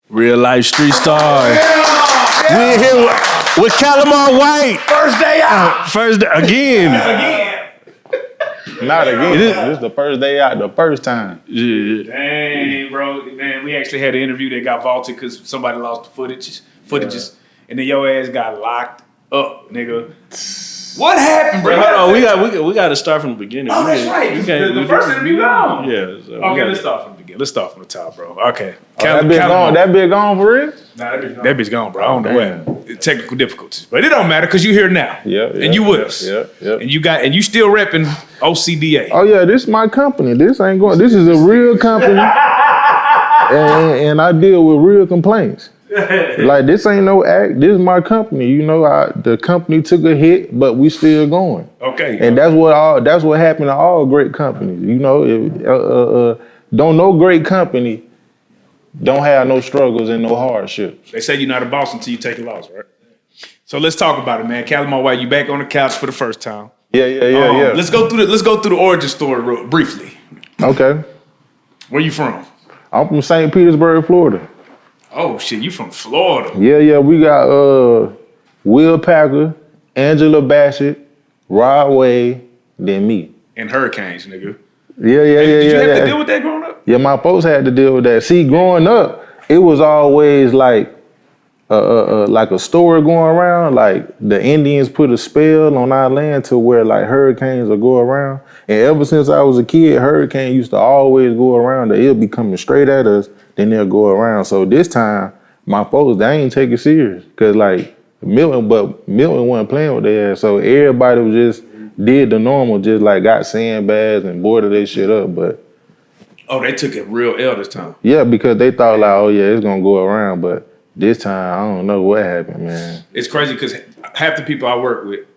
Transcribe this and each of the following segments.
Real life street stars. Yeah. We're here with Calimar White. First day out. Again. Not again. This is the first day out, the first time. Yeah. Dang, bro. Man, we actually had an interview that got vaulted because somebody lost the footages, and then your ass got locked up, nigga. What happened, bro? Hold on, we got to start from the beginning. Oh, that's right. The first interview gone. Yeah. So Okay, let's start from the beginning. Let's start from the top, bro. Okay. That bitch gone for real? Nah, that bitch gone, bro. I don't know what. Technical difficulties. But it don't matter because you here now. And you with us. Yeah. And you still repping OCDA. Oh yeah, this is my company. This ain't going. This is a real company. and I deal with real complaints. Like this ain't no act. This is my company. You know, the company took a hit, but we still going. Okay. And that's what happened to all great companies. You know, don't no great company don't have no struggles and no hardships. They say you're not a boss until you take a loss, right? So let's talk about it, man. Calimar White, you back on the couch for the first time. Yeah. Let's go through the origin story briefly. Okay. Where you from? I'm from St. Petersburg, Florida. Oh shit, you from Florida? Yeah. We got Will Packer, Angela Bassett, Rod Wave, then me. And hurricanes, nigga. Yeah. Did you have to deal with that growing up? Yeah, my folks had to deal with that. See, growing up, it was always like a story going around. Like the Indians put a spell on our land to where like hurricanes will go around. And ever since I was a kid, hurricane used to always go around. It'll be coming straight at us, then they'll go around. So this time, my folks, they ain't take it serious. Cause like Milton wasn't playing with their ass. So everybody was just did the normal, just like got sandbags and boarded their shit up. But oh, they took it real L this time. yeah, because they thought like, oh yeah, it's gonna go around. But this time, I don't know what happened, man. It's crazy because half the people I work with,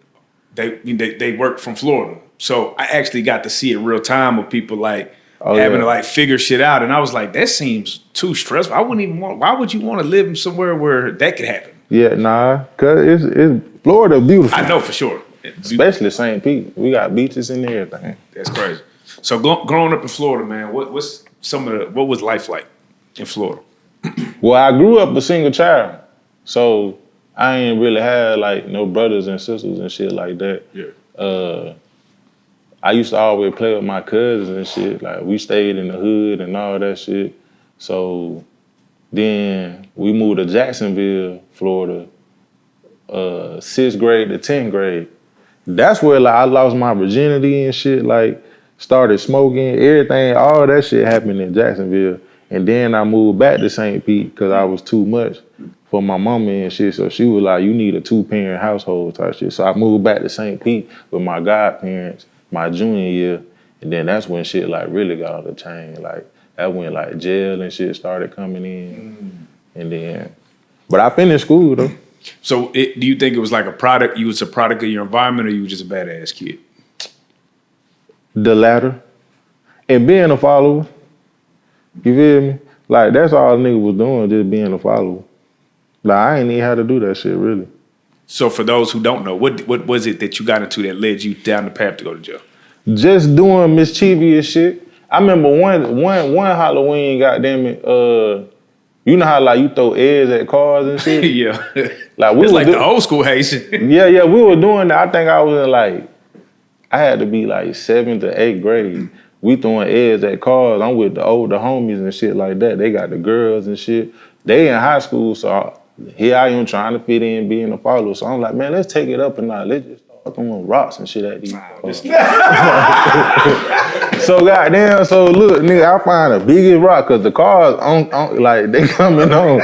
they work from Florida. So I actually got to see it real time with people like having to like figure shit out. And I was like, that seems too stressful. Why would you want to live somewhere where that could happen? Yeah, nah, cause it's Florida beautiful. I know for sure. Especially St. Pete. We got beaches and everything. That's crazy. So growing up in Florida, man, what was life like in Florida? Well, I grew up a single child, so I ain't really had like no brothers and sisters and shit like that. Yeah. I used to always play with my cousins and shit. Like we stayed in the hood and all that shit. So then we moved to Jacksonville, Florida, 6th grade to 10th grade. That's where like I lost my virginity and shit. Like started smoking, everything, all that shit happened in Jacksonville. And then I moved back to St. Pete because I was too much for my mama and shit. So she was like, you need a 2-parent household type shit. So I moved back to St. Pete with my godparents my junior year. And then that's when shit like really got on the chain. Like that when like jail and shit started coming in. And then, but I finished school though. So do you think it was like you was a product of your environment, or you was just a badass kid? The latter. And being a follower. You feel me? Like, that's all the nigga was doing, just being a follower. Like, I ain't even had to do that shit, really. So for those who don't know, what was it that you got into that led you down the path to go to jail? Just doing mischievous shit. I remember one Halloween, goddamn it, you know how, like, you throw eggs at cars and shit? Yeah. Like, it's like the old school Haitian. Yeah, we were doing that. I think I was in, like, I had to be, like, 7th to 8th grade. We throwing eggs at cars. I'm with the older homies and shit like that. They got the girls and shit. They in high school, so here I am trying to fit in, being a follower. So I'm like, man, let's take it up a notch. Let's just start throwing rocks and shit at these cars. So goddamn, so look, nigga, I find the biggest rock, cause the cars like they coming on.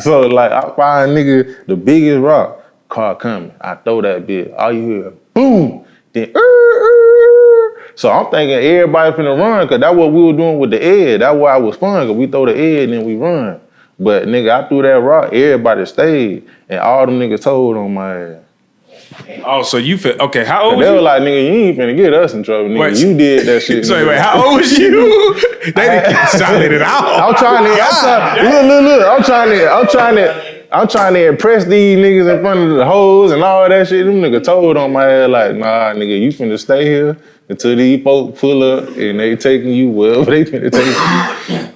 So like I find nigga the biggest rock, car coming. I throw that bitch. All you hear, boom, then So I'm thinking everybody finna run, cause that's what we were doing with the egg. That's why it was fun, cause we throw the egg and then we run. But nigga, I threw that rock, everybody stayed, and all them niggas told on my ass. Oh, so you feel, okay, how old was you? They were like, nigga, you ain't finna get us in trouble, nigga. Wait, you did that shit. So wait, how old was you? They didn't solid it out. I'm trying to impress these niggas in front of the hoes and all that shit. Them niggas told on my ass like, nah, nigga, you finna stay here until these folks pull up and they taking you wherever they finna take you.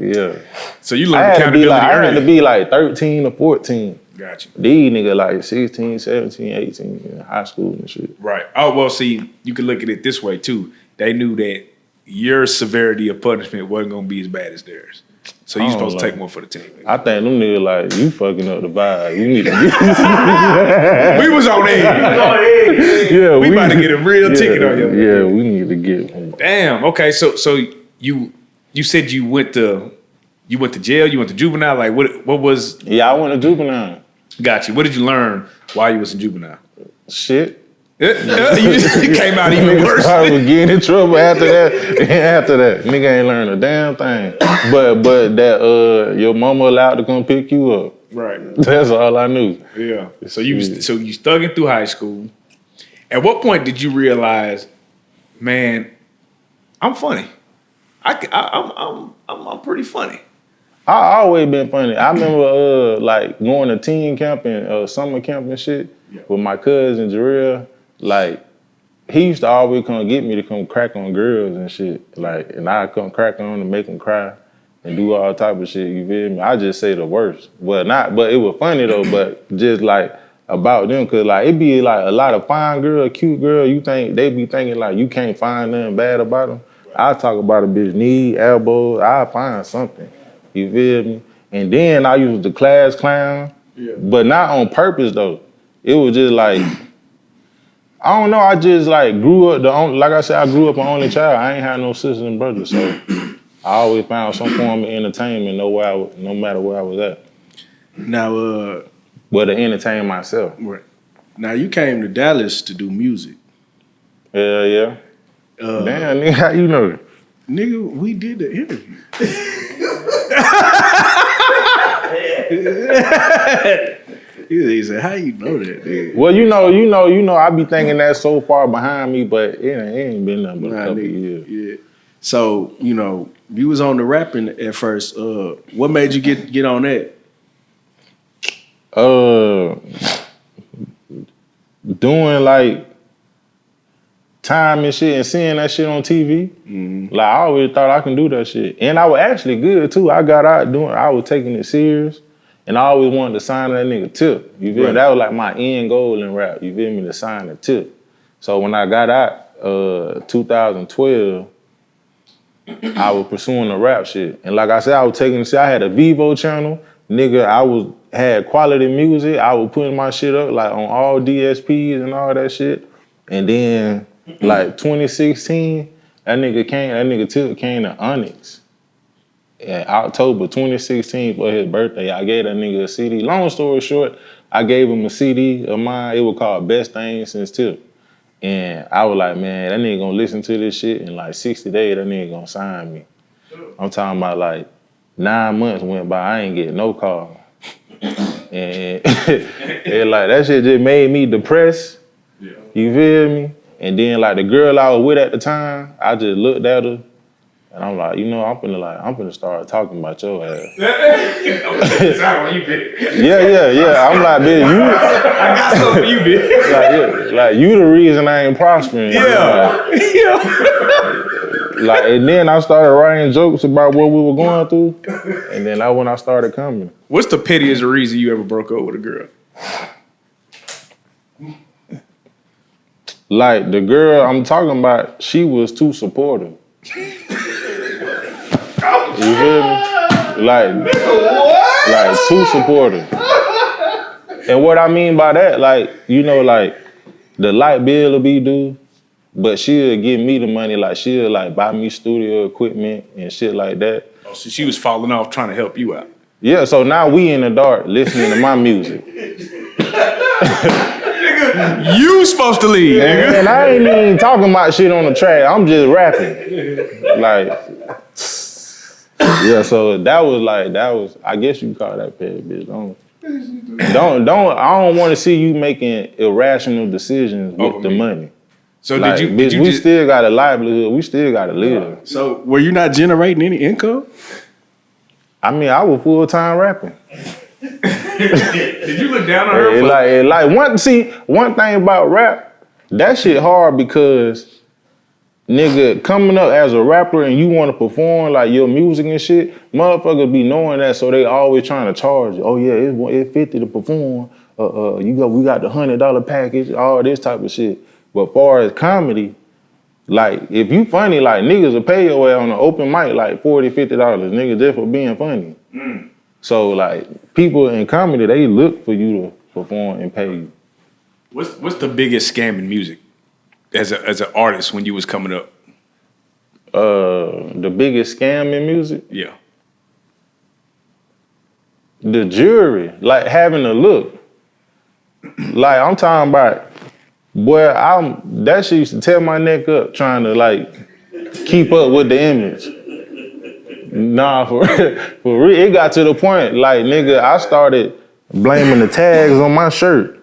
Yeah. So you I learned accountability I had to early. be like 13 or 14. Gotcha. These niggas like 16, 17, 18 in high school and shit. Right. Oh, well, see, you can look at it this way, too. They knew that your severity of punishment wasn't going to be as bad as theirs. So you're supposed to take more for the team. I think them niggas like, you fucking up the vibe. You need to get We was on edge. Yeah, we about to get a real ticket on you. Yeah, we need to get one. Damn. Okay, so you said you went to jail, you went to juvenile. Like what was? Yeah, I went to juvenile. Got you. What did you learn while you was in juvenile? Shit. You came out even worse. I was getting in trouble after that. After that, nigga ain't learned a damn thing. But that your mama allowed to come pick you up. Right. That's all I knew. Yeah. So you stuck through high school. At what point did you realize, man, I'm funny? I'm pretty funny. I always been funny. I remember like going to teen camp and summer camp and shit with my cousin Jarrell. Like he used to always come get me to come crack on girls and shit. Like, and I come crack on them and make them cry and do all type of shit. You feel me? I just say the worst. But it was funny though. But just like about them, cause like it be like a lot of fine girl, cute girl. You think they be thinking like you can't find nothing bad about them. I talk about a bitch knee, elbow. I find something. You feel me? And then I used the class clown, but not on purpose though. It was just like, I don't know. I just like grew up. Like I said, I grew up an only child. I ain't had no sisters and brothers, so I always found some form of entertainment, no matter where I was at. Now, But to entertain myself. right. Now you came to Dallas to do music. Yeah. Damn, nigga, how you know? Nigga, we did the interview. He said, "How you know that, nigga?" Well, you know. I be thinking that's so far behind me, but it ain't been nothing but a couple years. Yeah. So you was on the rapping at first. What made you get on that? Doing like time and shit and seeing that shit on TV. Mm-hmm. Like I always thought I can do that shit, and I was actually good too. I got out doing. I was taking it serious. And I always wanted to sign that nigga Tip. You feel me? That was like my end goal in rap. You feel me? To sign a Tip. So when I got out, 2012, I was pursuing the rap shit. And like I said, I was taking shit. I had a Vivo channel. Nigga, had quality music. I was putting my shit up like on all DSPs and all that shit. And then like 2016, that nigga Tip came to Onyx. In October 2016 for his birthday, I gave that nigga a CD. Long story short, I gave him a CD of mine. It was called Best Thing Since Tip. And I was like, man, that nigga gonna listen to this shit in like 60 days, that nigga gonna sign me. I'm talking about like 9 months went by, I ain't getting no call. And like that shit just made me depressed. Yeah. You feel me? And then like the girl I was with at the time, I just looked at her. And I'm like, I'm finna start talking about your ass. Yeah. I'm like, bitch, you. I got something for you, bitch. Like you the reason I ain't prospering. Yeah. Like, and then I started writing jokes about what we were going through. And then that's when I started coming. What's the pettiest reason you ever broke up with a girl? Like the girl I'm talking about, she was too supportive. You feel me? Like too supportive. And what I mean by that, like, like the light bill will be due, but she'll give me the money, like she'll like buy me studio equipment and shit like that. Oh, so she was falling off trying to help you out. Yeah, so now we in the dark listening to my music. Nigga, you supposed to leave, nigga. And I ain't even talking about shit on the track. I'm just rapping. Like, yeah, so that was, I guess you can call that petty, bitch. I don't want to see you making irrational decisions with the money. So like, did you we still got a livelihood. We still got to live. So were you not generating any income? I mean, I was full-time rapping. Did you look down on her? One thing about rap, that shit hard because nigga, coming up as a rapper and you want to perform like your music and shit, motherfuckers be knowing that, so they always trying to charge you. Oh yeah, it's 50 to perform. We got the $100 package, all this type of shit. But far as comedy, like if you funny, like niggas will pay your ass on an open mic like $40, $50, nigga, just for being funny. So like people in comedy, they look for you to perform and pay you. What's the biggest scam in music as an artist when you was coming up? The biggest scam in music? Yeah. The jury, like having a look. Like I'm talking about, boy, that shit used to tear my neck up trying to like keep up with the image. Nah, for real, it got to the point, like nigga, I started blaming the tags on my shirt.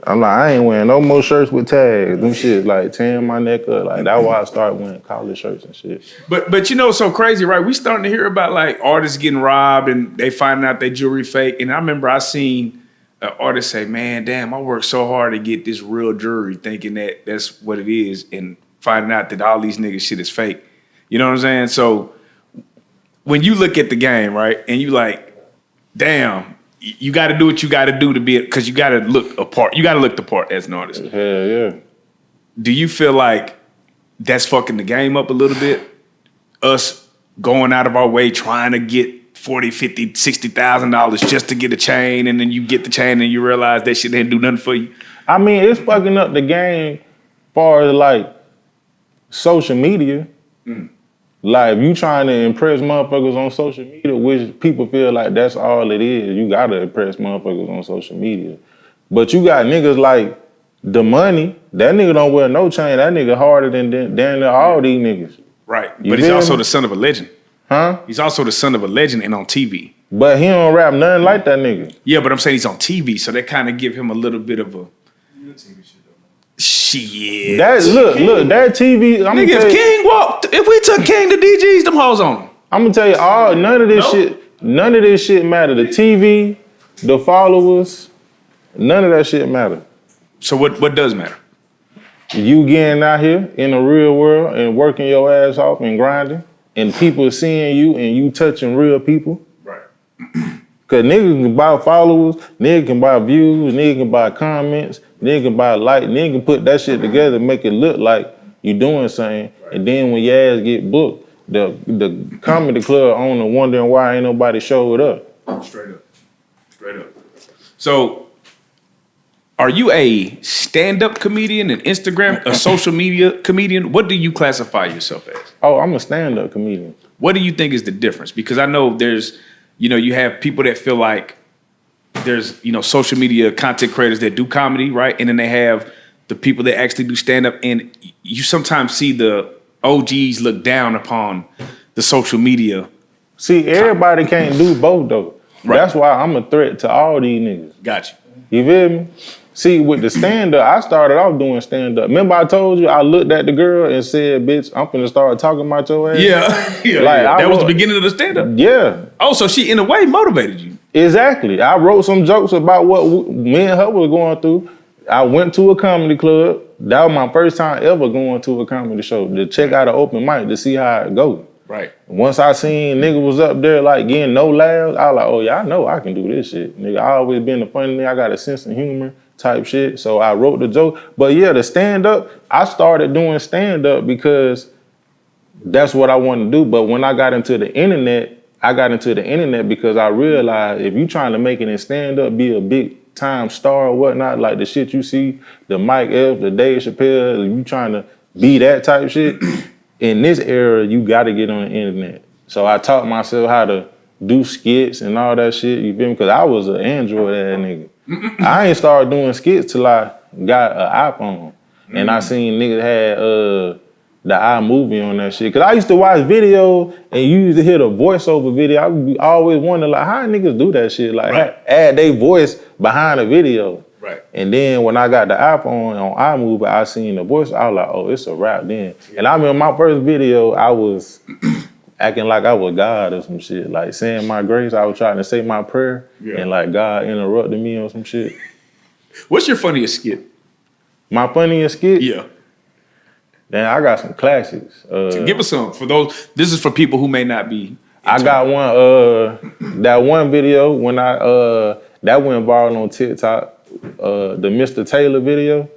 I'm like, I ain't wearing no more shirts with tags. Them shit like tearing my neck up. Like that's why I started wearing collar shirts and shit. But you know, so crazy, right? We starting to hear about like artists getting robbed and they finding out their jewelry fake. And I remember I seen an artist say, "Man, damn, I worked so hard to get this real jewelry, thinking that that's what it is, and finding out that all these niggas shit is fake." You know what I'm saying? So when you look at the game, right, and you like, damn. You got to do what you got to do to be, because you got to look apart. You got to look the part as an artist. Hell yeah. Do you feel like that's fucking the game up a little bit? Us going out of our way trying to get $40,000, $50,000, $60,000 just to get a chain, and then you get the chain and you realize that shit didn't do nothing for you. I mean, it's fucking up the game far as like social media. Like if you trying to impress motherfuckers on social media, which people feel like that's all it is, you gotta impress motherfuckers on social media. But you got niggas like the money, that nigga don't wear no chain, that nigga harder than damn near all these niggas. Right, You but he's feel also me? the son of a legend. Huh? He's also the son of a legend and on TV. But he don't rap nothing like that nigga. Yeah, but I'm saying he's on TV, so that kind of give him a little bit of a shit. That look, that TV. Nigga, if King walked, if we took King to DG's, them hoes on him. I'm gonna tell you, none of this shit matter. The TV, the followers, none of that shit matter. So what does matter? You getting out here in the real world and working your ass off and grinding, and people seeing you and you touching real people. Right. Cause niggas can buy followers, niggas can buy views, niggas can buy comments, niggas can buy likes, niggas can put that shit together and make it look like you doing something. Right. And then when your ass get booked, the comedy club owner wondering why ain't nobody showed up. Straight up. So, are you a stand-up comedian, an Instagram, a social media comedian? What do you classify yourself as? Oh, I'm a stand-up comedian. What do you think is the difference? Because I know there's, you have people that feel like there's, social media content creators that do comedy, right? And then they have the people that actually do stand-up. And you sometimes see the OGs look down upon the social media. See, everybody can't do both, though. Right. That's why I'm a threat to all these niggas. Got You feel me? See, with the stand-up, I started off doing stand-up. Remember I told you I looked at the girl and said, bitch, I'm finna start talking about your ass? Yeah. That was the beginning of the stand-up? Yeah. Oh, so she, in a way, motivated you. Exactly. I wrote some jokes about what me and her was going through. I went to a comedy club. That was my first time ever going to a comedy show to check out an open mic to see how it go. Right. Once I seen nigga was up there like getting no laughs, I was like, oh yeah, I know I can do this shit. Nigga, I always been a funny nigga. I got a sense of humor type shit. So I wrote the joke. But yeah, the stand-up, I started doing stand-up because that's what I wanted to do. But when I got into the internet, because I realized if you trying to make it in stand-up, be a big time star or whatnot, like the shit you see, the Mike F, the Dave Chappelle, you trying to be that type shit, in this era, you gotta get on the internet. So I taught myself how to do skits and all that shit, you feel me? Because I was an Android ass nigga. I ain't started doing skits till I got an iPhone. And I seen niggas had the iMovie on that shit. Cause I used to watch videos and you used to hear the voiceover video. I would always wonder like how niggas do that shit. Like add their voice behind a video. Right. And then when I got the iPhone on iMovie, I seen the voice. I was like, oh, it's a rap then. Yeah. And I remember my first video, I was acting like I was God or some shit. Like saying my grace, I was trying to say my prayer. Yeah. And like God interrupted me on some shit. What's your funniest skit? My funniest skit? Yeah. Then I got some classics. Give us some for those. This is for people who may not be. I got one. That one video when that went viral on TikTok. The Mr. Taylor video.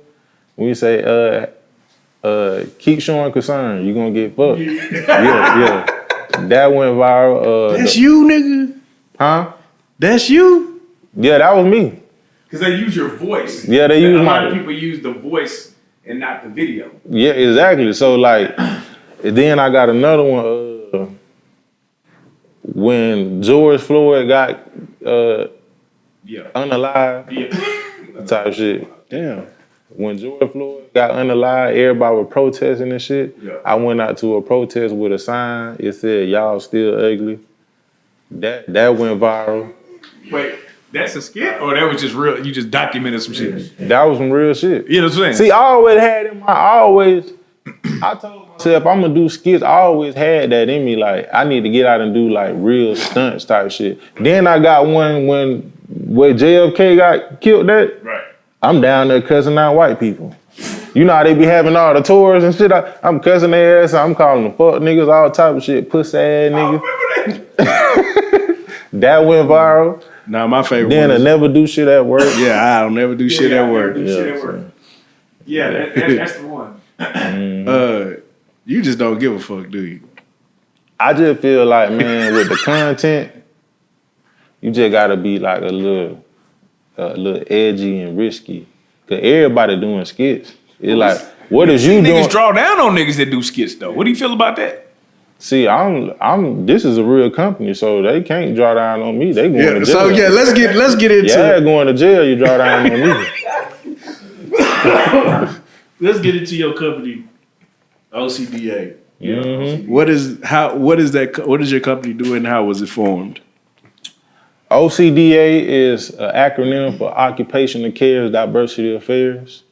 When you say keep showing concern, you gonna get fucked. Yeah. That went viral. That's you, nigga. Huh? That's you. Yeah, that was me. Because they use your voice. Yeah, they use a lot of people use the voice and not the video. Yeah, exactly. So like, then I got another one. When George Floyd got unalived, type shit. Damn. When George Floyd got unalived, everybody was protesting and shit. Yeah. I went out to a protest with a sign. It said, "Y'all still ugly." That went viral. Wait, that's a skit? Or that was just real? You just documented some shit? That was some real shit. You know what I'm saying? See, I always had in my, I told myself, I'm gonna do skits. I always had that in me. Like, I need to get out and do like real stunts type shit. Then I got one where JFK got killed at. Right. I'm down there cussing out white people. You know how they be having all the tours and shit? I'm cussing their ass. I'm calling them fuck niggas, all type of shit. Pussy ass niggas. That went viral. Nah, my favorite Then I one is, never do shit at work. yeah, I don't never do shit at work. Yeah, that's the one. You just don't give a fuck, do you? I just feel like, man, with the content, you just gotta be like a little edgy and risky. Cause everybody doing skits. It's like, what is you doing? Niggas draw down on niggas that do skits though. What do you feel about that? See, this is a real company, so they can't draw down on me. They going to jail. So yeah, let's get into yeah, going to jail, you draw down on me. let's get into your company, OCDA. Mm-hmm. What is your company do and how was it formed? OCDA is an acronym for Occupational Cares Diversity Affairs.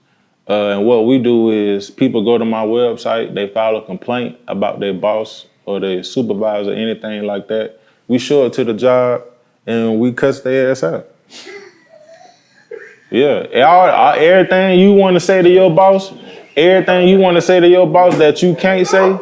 And what we do is people go to my website, they file a complaint about their boss or their supervisor, anything like that. We show it to the job and we cuss their ass out. Yeah, everything you want to say to your boss, that you can't say,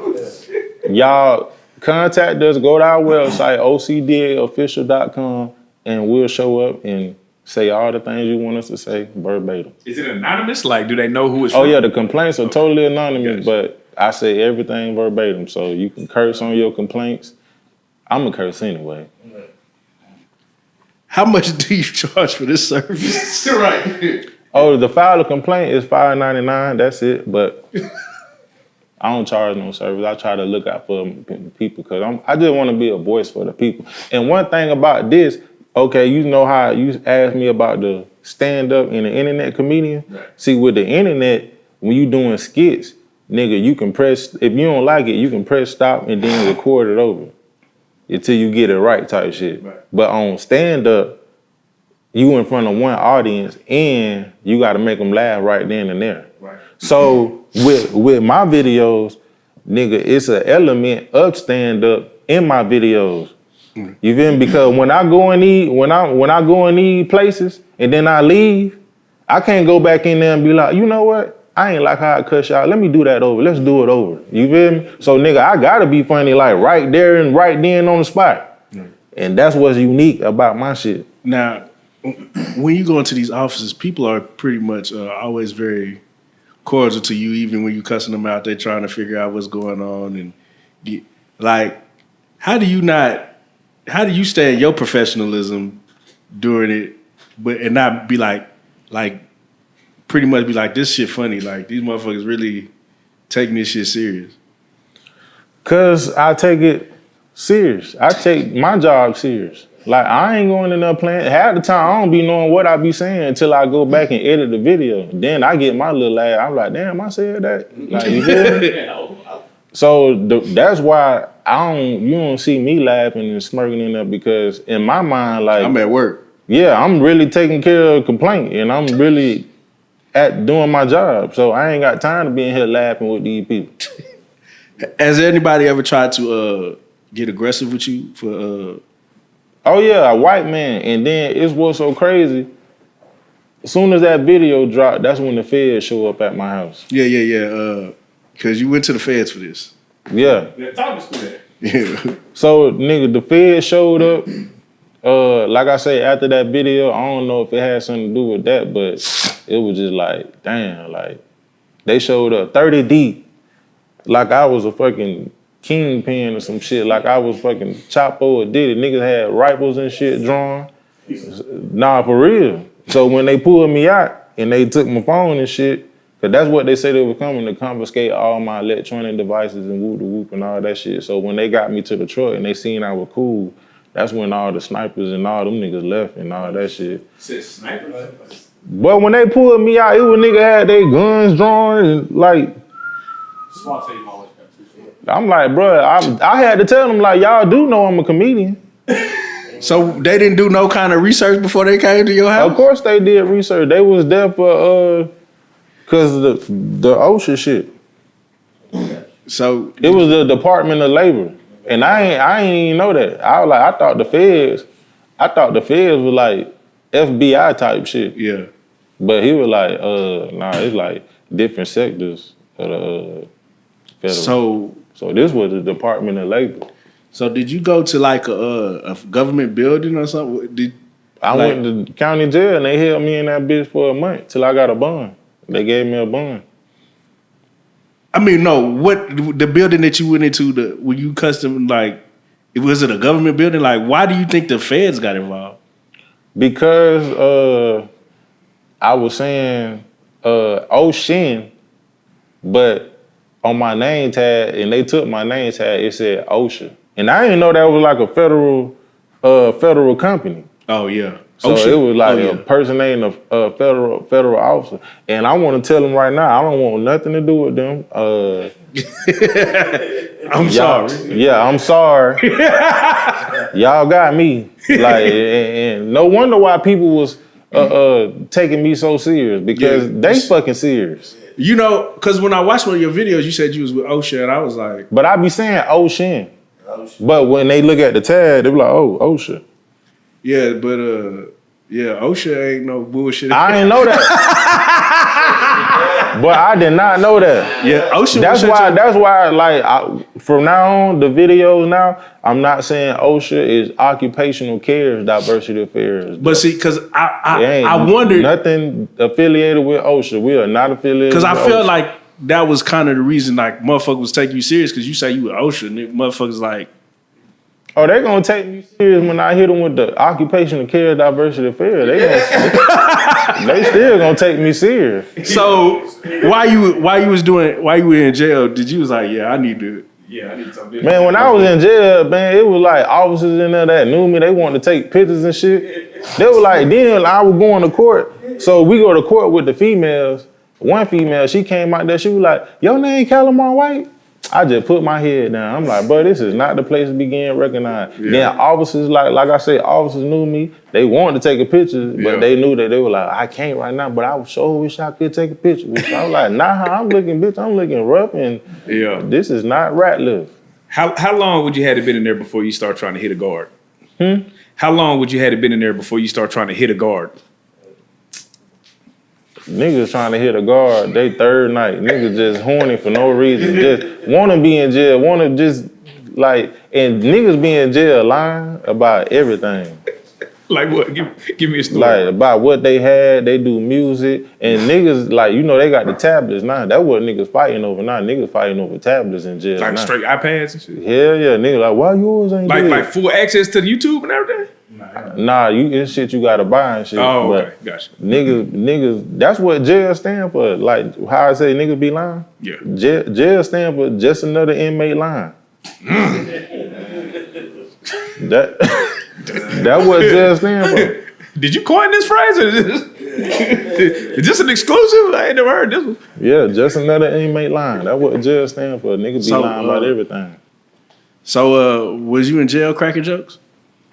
y'all contact us, go to our website, OCDAofficial.com, and we'll show up and say all the things you want us to say verbatim. Is it anonymous? Like, do they know who it's from? Oh yeah, the complaints are totally anonymous, but I say everything verbatim, so you can curse on your complaints. I'm a curse anyway. How much do you charge for this service? Right. Oh, the file of complaint is $5.99. That's it, but I don't charge no service. I try to look out for people because I just want to be a voice for the people. And one thing about this, okay, you know how you asked me about the stand-up and the internet comedian? Right. See, with the internet, when you doing skits, nigga, you can press, if you don't like it, you can press stop and then record it over until you get it right type shit. Right. But on stand-up, you in front of one audience and you got to make them laugh right then and there. Right. So with my videos, nigga, it's an element of stand-up in my videos. You feel me? Because when I go in these places and then I leave, I can't go back in there and be like, you know what? I ain't like how I cuss y'all. Let me do that over. Let's do it over. You feel me? So nigga, I gotta be funny like right there and right then on the spot. And that's what's unique about my shit. Now, when you go into these offices, people are pretty much always very cordial to you, even when you cussing them out. They're trying to figure out what's going on and how do you stay in your professionalism during it, and not be like pretty much be like, this shit funny, like these motherfuckers really taking this shit serious? Cause I take it serious. I take my job serious. Like I ain't going in there playing. Half the time I don't be knowing what I be saying until I go back and edit the video. Then I get my little laugh. I'm like, damn, I said that. Like you feel me? So that's why you don't see me laughing and smirking in there, because in my mind, like I'm at work. Yeah, I'm really taking care of a complaint and I'm really at doing my job. So I ain't got time to be in here laughing with these people. Has anybody ever tried to get aggressive with you for Oh yeah, a white man. And then it's what's so crazy. As soon as that video dropped, that's when the feds show up at my house. Yeah. Because you went to the feds for this. Yeah. Talk us through that. Yeah. So nigga, the Fed showed up. Like I say, after that video, I don't know if it had something to do with that, but it was just like, damn, like they showed up 30 deep, like I was a fucking kingpin or some shit, like I was fucking Chapo or Diddy. Niggas had rifles and shit drawn. Nah, for real. So when they pulled me out and they took my phone and shit, cause that's what they said they were coming to confiscate all my electronic devices and whoop the whoop and all that shit. So when they got me to the truck and they seen I was cool, that's when all the snipers and all them niggas left and all that shit. Said sniper. But when they pulled me out, it was nigga had their guns drawn and like. Small team always got two. I'm like, bro, I had to tell them like, y'all do know I'm a comedian. So they didn't do no kind of research before they came to your house? Of course they did research. They was there for cause of the OSHA shit. So it was the Department of Labor. And I ain't even know that. I thought the feds was like FBI type shit. Yeah. But he was like, nah, it's like different sectors of the federal. So this was the Department of Labor. So did you go to like a government building or something? I went to county jail and they held me in that bitch for a month till I got a bond. They gave me a bond. I mean, no. What the building that you went into? Were you custom like? Was it a government building? Like, why do you think the feds got involved? Because I was saying OSHA, but on my name tag, and they took my name tag, it said OSHA, and I didn't know that was like a federal company. Oh yeah. So OSHA. it was like a person named a federal officer. And I want to tell them right now, I don't want nothing to do with them. I'm sorry. Yeah, I'm sorry. Y'all got me. Like, and no wonder why people was taking me so serious, because they fucking serious. You know, because when I watched one of your videos, you said you was with OSHA, and I was like... But I be saying OSHA. But when they look at the tag, they be like, oh, OSHA. Yeah, but OSHA ain't no bullshit. I ain't know that. But I did not know that. Yeah, OSHA. That's why. Like from now on, the videos now, I'm not saying OSHA is occupational care diversity affairs. But see, because I wondered, nothing affiliated with OSHA. We are not affiliated. Because I felt like that was kind of the reason, like motherfuckers was taking you serious, because you say you were OSHA, and motherfuckers like. Oh, they gonna take me serious when I hit them with the occupational care diversity affairs. They still gonna take me serious. So while you were in jail, did you was like, I need to something. Man, when I was in jail, man, it was like officers in there that knew me. They wanted to take pictures and shit. They were like, then I was going to court. So we go to court with the females. One female, she came out there. She was like, your name Calimar White? I just put my head down. I'm like, bro, this is not the place to be getting recognized. Yeah. Then officers, like I said, officers knew me. They wanted to take a picture, but they knew that they were like, I can't right now, but I sure wish I could take a picture. I was like, nah, I'm looking rough, and this is not Ratliff. How long would you have to been in there before you start trying to hit a guard? How long would you have to been in there before you start trying to hit a guard? Niggas trying to hit a guard, they third night. Niggas just horny for no reason. Just want to be in jail, want to just like, and niggas be in jail lying about everything. Like what? Give me a story. Like about what they had, they do music, and niggas like, they got the tablets now. That's what niggas fighting over now. Niggas fighting over tablets in jail. Like now. Straight iPads and shit? Hell yeah, niggas like, why yours ain't dead? Like full access to YouTube and everything? Nah, it's shit you gotta buy and shit. Oh, okay, gotcha. Niggas, that's what jail stand for. Like how I say niggas be lying. Yeah. Jail stand for just another inmate lying. That's what jail stand for. Did you coin this phrase? Or is this an exclusive? I ain't never heard this one. Yeah, just another inmate lying. That's what jail stand for. Niggas be lying about everything. So was you in jail cracking jokes?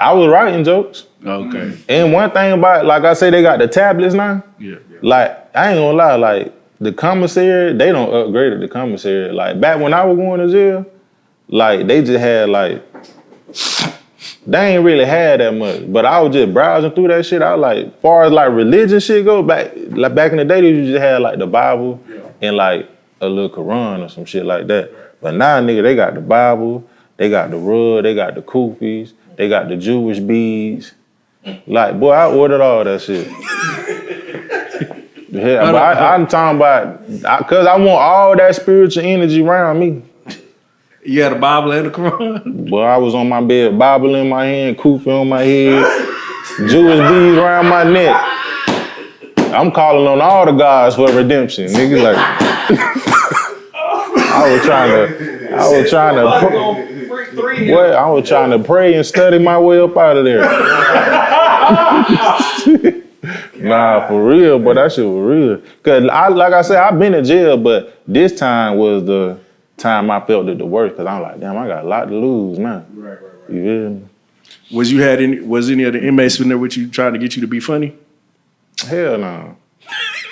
I was writing jokes. Okay. And one thing about, like I say, they got the tablets now. Yeah. Like, I ain't gonna lie, like, the commissary, they don't upgrade the commissary. Like, back when I was going to jail, like, they just had, like, they ain't really had that much. But I was just browsing through that shit. I was like, far as, like, religion shit go, back in the day, they just had, like, the Bible and, like, a little Quran or some shit like that. But now, nigga, they got the Bible, they got the rug, they got the kufis, they got the Jewish beads. Like, boy, I ordered all that shit. Yeah, but I'm talking about, because I want all that spiritual energy around me. You had a Bible and a Quran? Boy, I was on my bed, Bible in my hand, kufi on my head, Jewish beads around my neck. I'm calling on all the gods for redemption, nigga. Like, I was trying to pray and study my way up out of there. Nah, for real, but that shit was real. Cause like I said, I've been in jail, but this time was the time I felt it the worst. Cause I'm like, damn, I got a lot to lose now. Right. You feel me? Was any of the inmates in there with you trying to get you to be funny? Hell no.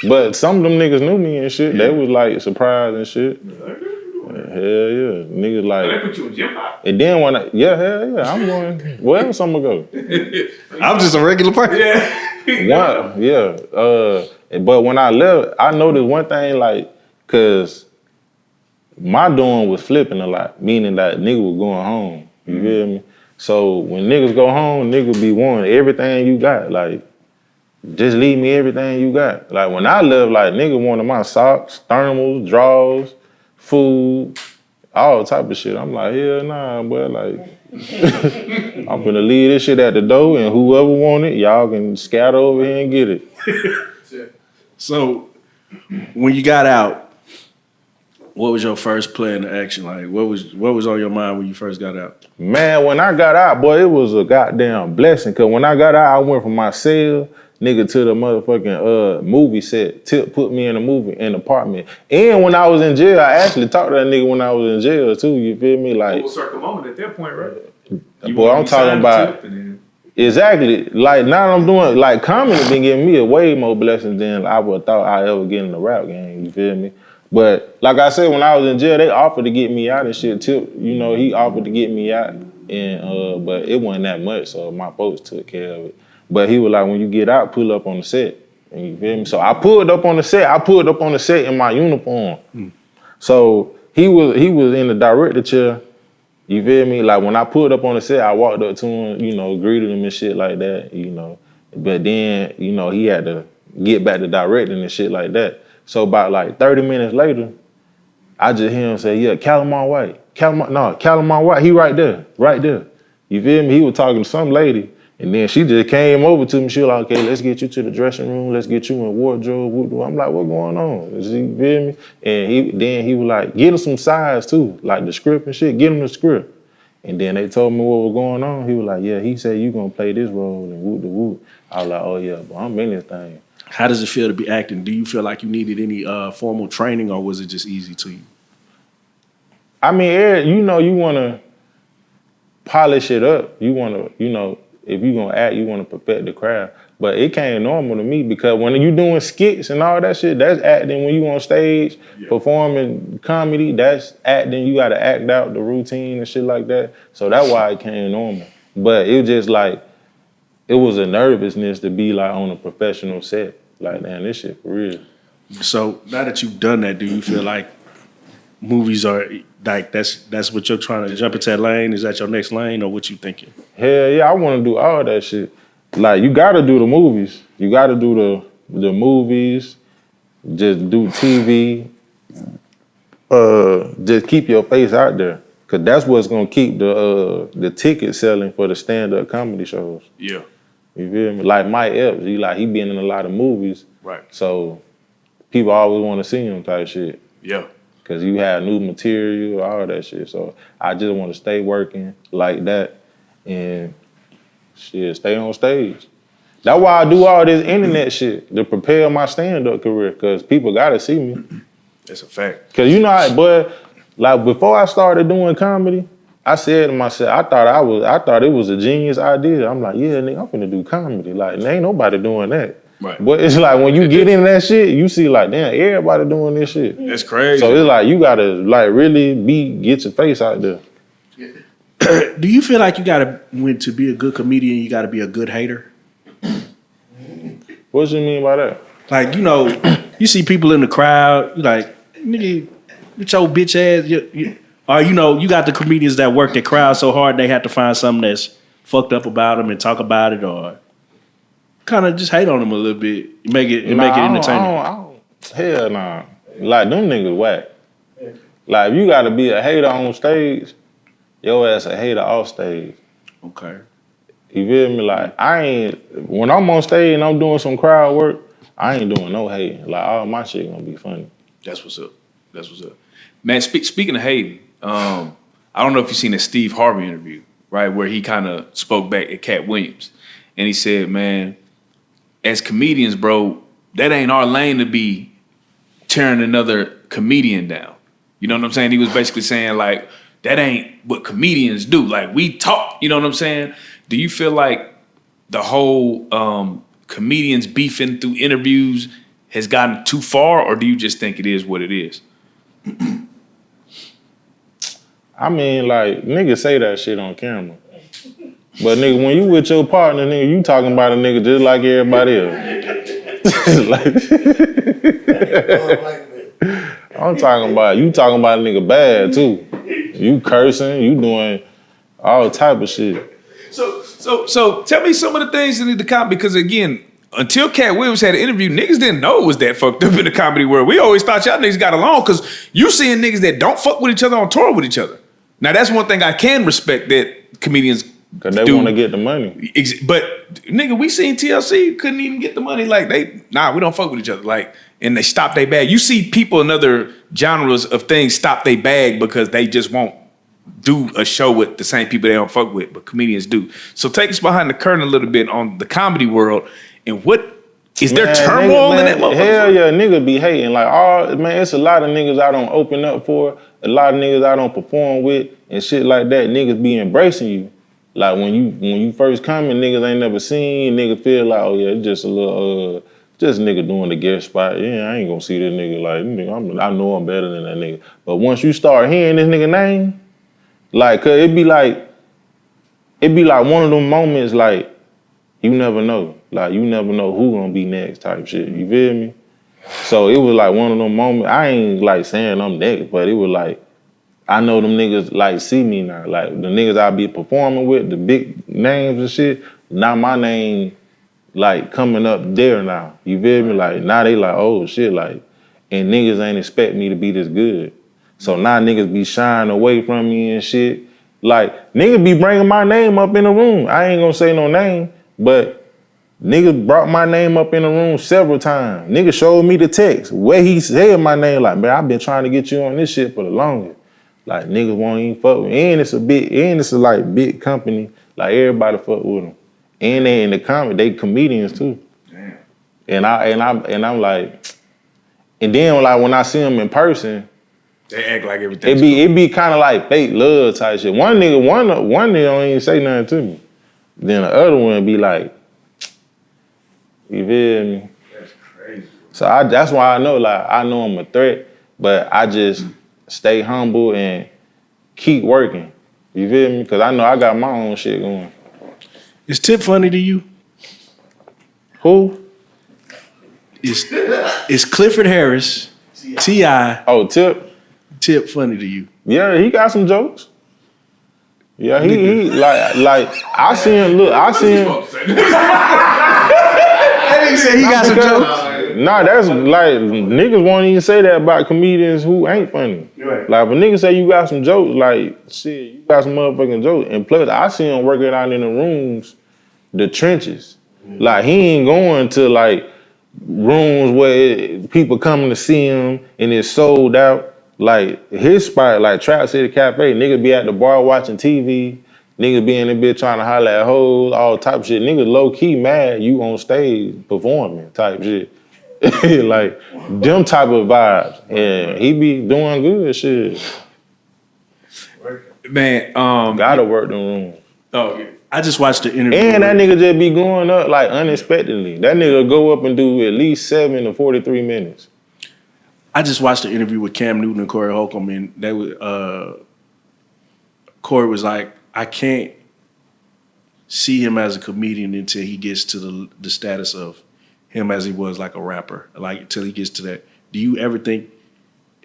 But some of them niggas knew me and shit. They was like surprised and shit. Hell yeah. Niggas like. They put you in gym pop? And then when hell yeah, I'm going, where else I'm gonna go? I'm just a regular person. Yeah. But when I left, I noticed one thing, like, cause my dorm was flipping a lot, meaning that niggas was going home. You feel me? So when niggas go home, niggas be wanting everything you got. Like, just leave me everything you got. Like when I left, like nigga wanted my socks, thermals, drawers, food, all type of shit. I'm like, hell nah, boy. Like, I'm finna leave this shit at the door, and whoever want it, y'all can scatter over here and get it. So, when you got out, what was your first plan of action? Like, what was on your mind when you first got out? Man, when I got out, boy, it was a goddamn blessing. Cause when I got out, I went from my cell, nigga, to the motherfucking movie set. Tip put me in a movie, in an apartment. And when I was in jail, I actually talked to that nigga when I was in jail too. You feel me? Like, full circle moment at that point, right? Boy, I'm talking about exactly. Like now I'm doing like comedy been giving me a way more blessings than I would thought I ever get in the rap game. You feel me? But like I said, when I was in jail, they offered to get me out and shit. Tip, you know, he offered to get me out, and but it wasn't that much, so my folks took care of it. But he was like, when you get out, pull up on the set. And you feel me? So I pulled up on the set. I pulled up on the set in my uniform. So he was in the director chair. You feel me? Like when I pulled up on the set, I walked up to him, you know, greeted him and shit like that, you know. But then, you know, he had to get back to directing and shit like that. So about like 30 minutes later, I just hear him say, yeah, Calimar White. Calimar White, he right there. You feel me? He was talking to some lady. And then she just came over to me. She was like, okay, let's get you to the dressing room. Let's get you in wardrobe. I'm like, what's going on? You feel me? And he was like, get him some size too, like the script and shit. Get him the script. And then they told me what was going on. He was like, yeah, he said you gonna play this role and whoop the whoop. I was like, oh yeah, but I'm in this thing. How does it feel to be acting? Do you feel like you needed any formal training, or was it just easy to you? I mean, you know, you wanna polish it up. You wanna, you know, if you're gonna act, you wanna perfect the craft. But it came normal to me because when you doing skits and all that shit, that's acting. When you on stage performing comedy, that's acting. You gotta act out the routine and shit like that. So that's why it came normal. But it was just like, it was a nervousness to be like on a professional set. Like, man, this shit for real. So now that you've done that, do you feel like movies are like that's what you're trying to jump into that lane? Is that your next lane, or what you thinking? Hell yeah, I want to do all that shit. Like, you got to do the movies. You got to do the movies. Just do TV. Just keep your face out there, cause that's what's gonna keep the ticket selling for the stand-up comedy shows. Yeah. You feel me? Like Mike Epps, he been in a lot of movies. Right. So people always want to see him type shit. Yeah. Cause you have new material, all that shit. So I just want to stay working like that and shit, stay on stage. That's why I do all this internet shit, to prepare my stand-up career, cause people gotta see me. That's a fact. Cause you know, but like before I started doing comedy, I said to myself, I thought it was a genius idea. I'm like, yeah, nigga, I'm finna do comedy. Like, ain't nobody doing that. Right. But it's like when you get in that shit, you see like, damn, everybody doing this shit. That's crazy. So it's like you gotta like really get your face out there. Do you feel like to be a good comedian, you gotta be a good hater? What you mean by that? Like, you know, you see people in the crowd, you like, nigga, With your bitch ass. Or, you got the comedians that work the crowd so hard they have to find something that's fucked up about them and talk about it, or kind of just hate on them a little bit. Make it entertaining. Hell nah. Like, them niggas whack. Like, if you gotta be a hater on stage, your ass a hater off stage. Okay. You feel me? Like, when I'm on stage and I'm doing some crowd work, I ain't doing no hating. Like, all my shit gonna be funny. That's what's up. Man, speaking of hating, I don't know if you've seen a Steve Harvey interview, right, where he kind of spoke back at Cat Williams. And he said, man, as comedians, bro, that ain't our lane to be tearing another comedian down. You know what I'm saying? He was basically saying, like, that ain't what comedians do. Like, we talk, you know what I'm saying? Do you feel like the whole comedians beefing through interviews has gotten too far, or do you just think it is what it is? I mean, like, niggas say that shit on camera. But nigga, when you with your partner, nigga, you talking about a nigga just like everybody else. I'm talking about, you talking about a nigga bad too. You cursing, you doing all type of shit. So tell me some of the things in the comedy, because again, until Cat Williams had an interview, niggas didn't know it was that fucked up in the comedy world. We always thought y'all niggas got along because you seeing niggas that don't fuck with each other on tour with each other. Now that's one thing I can respect that comedians Cause they want to get the money. But nigga, we seen TLC couldn't even get the money. Like we don't fuck with each other. Like, and they stop their bag. You see people in other genres of things stop their bag because they just won't do a show with the same people they don't fuck with, but comedians do. So take us behind the curtain a little bit on the comedy world, and what is there turmoil in that motherfucker? Hell yeah, niggas be hating. Like, it's a lot of niggas I don't open up for, a lot of niggas I don't perform with, and shit like that. Niggas be embracing you. Like, when you first come and niggas ain't never seen, niggas feel like, oh yeah, it's just a little, just nigga doing the guest spot. Yeah, I ain't gonna see this nigga. Like, I know I'm better than that nigga. But once you start hearing this nigga name, like, cause it be like one of them moments, like, you never know. Like, you never know who gonna be next type shit. You feel me? So it was like one of them moments. I ain't like saying I'm next, but it was like, I know them niggas like see me now. Like, the niggas I be performing with, the big names and shit, now my name like coming up there now. You feel me? Like, now they like, oh shit, like, and niggas ain't expect me to be this good. So now niggas be shying away from me and shit. Like, niggas be bringing my name up in the room. I ain't gonna say no name, but niggas brought my name up in the room several times. Niggas showed me the text where he said my name. Like, man, I've been trying to get you on this shit for the longest. Like, niggas won't even fuck with me. And it's a like big company. Like, everybody fuck with them. And they in the comedy, they comedians too. Damn. And I'm like, and then like when I see them in person, they act like everything. It be kind of like fake love type shit. One nigga don't even say nothing to me. Then the other one be like, you feel me? That's crazy. So that's why I know I'm a threat, but I just stay humble and keep working. You feel me? Because I know I got my own shit going. Is Tip funny to you? Who? Is Clifford Harris, T.I. Oh, Tip funny to you? Yeah, he got some jokes. Yeah, he like I see him. That nigga said he got some jokes. Nah, that's like, niggas won't even say that about comedians who ain't funny. Right. Like, if a nigga say you got some jokes, like, shit, you got some motherfucking jokes. And plus, I see him working out in the rooms, the trenches. Mm-hmm. Like, he ain't going to, like, rooms where people coming to see him and it's sold out. Like, his spot, like Trap City Cafe, niggas be at the bar watching TV. Niggas be in the bitch trying to holler at hoes, all type of shit. Niggas low-key mad you on stage performing type shit. Like, them type of vibes. And he be doing good shit. Man, gotta work the room. Oh, yeah. I just watched the interview. And that nigga just be going up like unexpectedly. That nigga go up and do at least 7 to 43 minutes. I just watched the interview with Cam Newton and Corey Holcomb, and they were, Corey was like, I can't see him as a comedian until he gets to the status of him as he was like a rapper, like until he gets to that. Do you ever think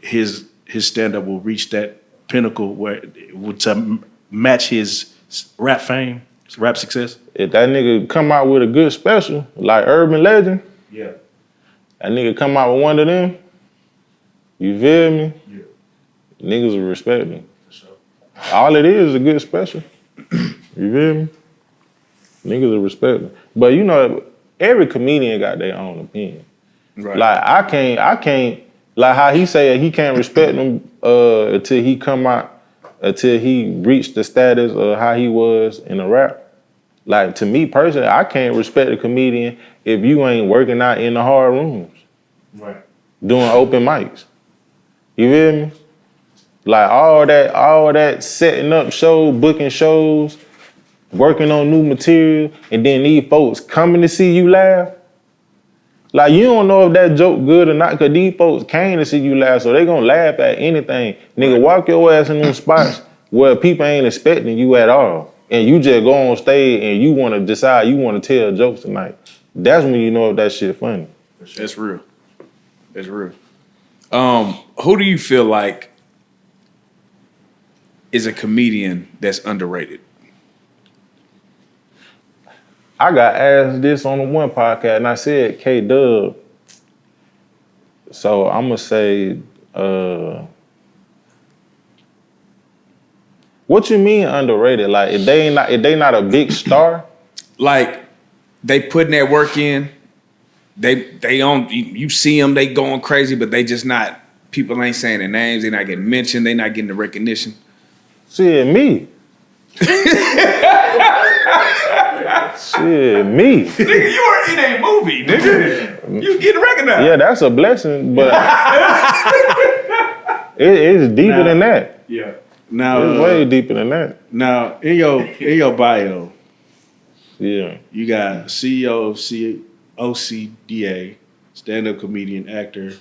his his stand-up will reach that pinnacle where to match his rap fame, his rap success? If that nigga come out with a good special, like Urban Legend, Yeah. that nigga come out with one of them, you feel me? Yeah. Niggas will respect me. For sure. All it is a good special. You feel me? Niggas will respect me. But you know, every comedian got their own opinion. Right. Like I can't like how he said he can't respect them until he come out, until he reached the status of how he was in the rap. Like to me personally, I can't respect a comedian if you ain't working out in the hard rooms. Right. Doing open mics. You feel me? Like all that setting up shows, booking shows, working on new material, and then these folks coming to see you laugh. Like you don't know if that joke good or not, because these folks came to see you laugh, so they gonna laugh at anything. Nigga, walk your ass in them spots where people ain't expecting you at all. And you just go on stage and you wanna decide you wanna tell jokes tonight. That's when you know if that shit funny. That's real. That's real. Who do you feel like is a comedian that's underrated? I got asked this on the one podcast and I said K-Dub. So I'm gonna say, what you mean underrated? Like if they not a big star? Like they putting that work in, they on, you see them, they going crazy, but they just not, people ain't saying their names, they not getting mentioned, they not getting the recognition. Shit, me. Shit, me. Nigga, you are in a movie, nigga. You getting recognized. Yeah, that's a blessing, but it's deeper than that. Yeah. Now It's way deeper than that. Now in your bio, Yeah. you got CEO of OCDA, stand-up comedian, actor,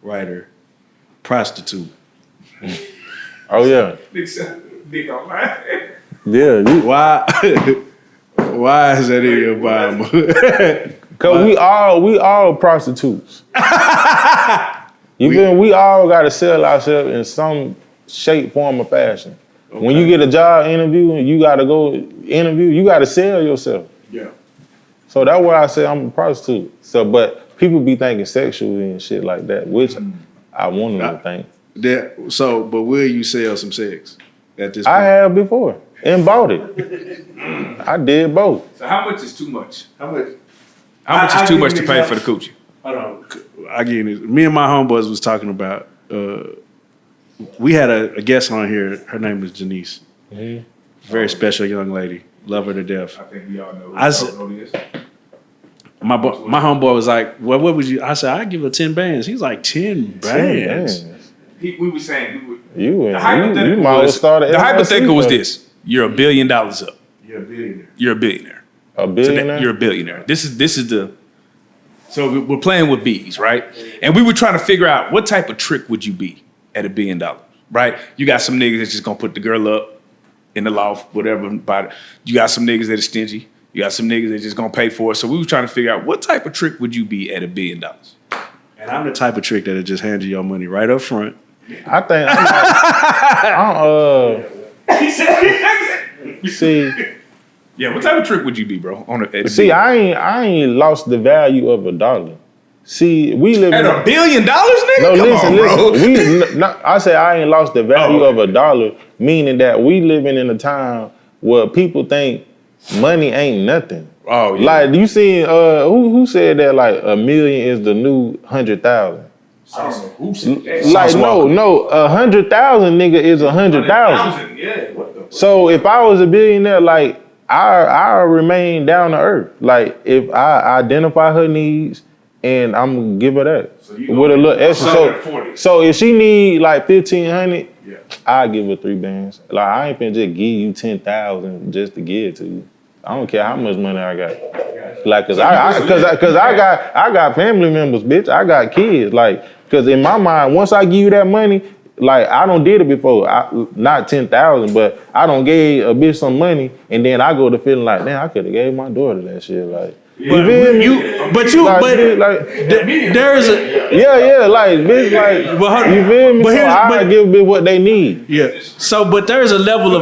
writer, prostitute. Oh yeah. Big on that. Yeah. Why is that in your bio? Cause we all prostitutes. You feel me? We all gotta sell ourselves in some shape, form, or fashion. Okay. When you get a job interview and you gotta go interview, you gotta sell yourself. Yeah. So that's why I say I'm a prostitute. So, but people be thinking sexually and shit like that, which I want them to think. But will you sell some sex at this point? I have before and bought it. I did both. So how much is too much? How much? How much is too much to pay for the coochie? Hold on. I get it. Me and my homeboys was talking about, we had a guest on here. Her name was Janice. Mm-hmm. Very special young lady. Love her to death. I think we all know who this. My homeboy was like, well, what would you? I said, I'd give her 10 bands. He's like, 10 bands? We were saying, You the hypothetical was this. You're $1 billion up. You're a billionaire. You're a billionaire. A billionaire? You're a billionaire. This is the. So we're playing with B's, right? And we were trying to figure out what type of trick would you be at $1 billion, right? You got some niggas that's just gonna put the girl up in the loft, whatever. But you got some niggas that are stingy. You got some niggas that just gonna pay for it. So we were trying to figure out what type of trick would you be at $1 billion. And I'm the type of trick that'll just hand you your money right up front. I think see. Yeah, what type of trick would you be, bro? See, I ain't lost the value of $1. See, we live at $1 billion, nigga. No, Listen. I say I ain't lost the value of $1, meaning that we living in a time where people think money ain't nothing. Oh, yeah. Like you seen who said that like $1 million is the new 100,000? Who said that? Like no, 100,000 nigga is 100,000. Yeah. What the fuck? So if I was a billionaire, like I remain down to earth. Like if I identify her needs and I'm gonna give her that with a little extra. So if she need like 1,500, yeah, I give her 3 bands. Like I ain't finna just give you 10,000 just to give it to you. I don't care how much money I got. Like cause I got family members, bitch. I got kids. Like cause in my mind, once I give you that money, like I don't did it before. Not 10,000, but I don't gave a bitch some money, and then I go to feeling like, damn, I could have gave my daughter that shit. Like There's a like bitch, like you feel me? So I give bitch what they need. Yeah. So, but there's a level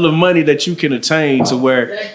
of money that you can attain to where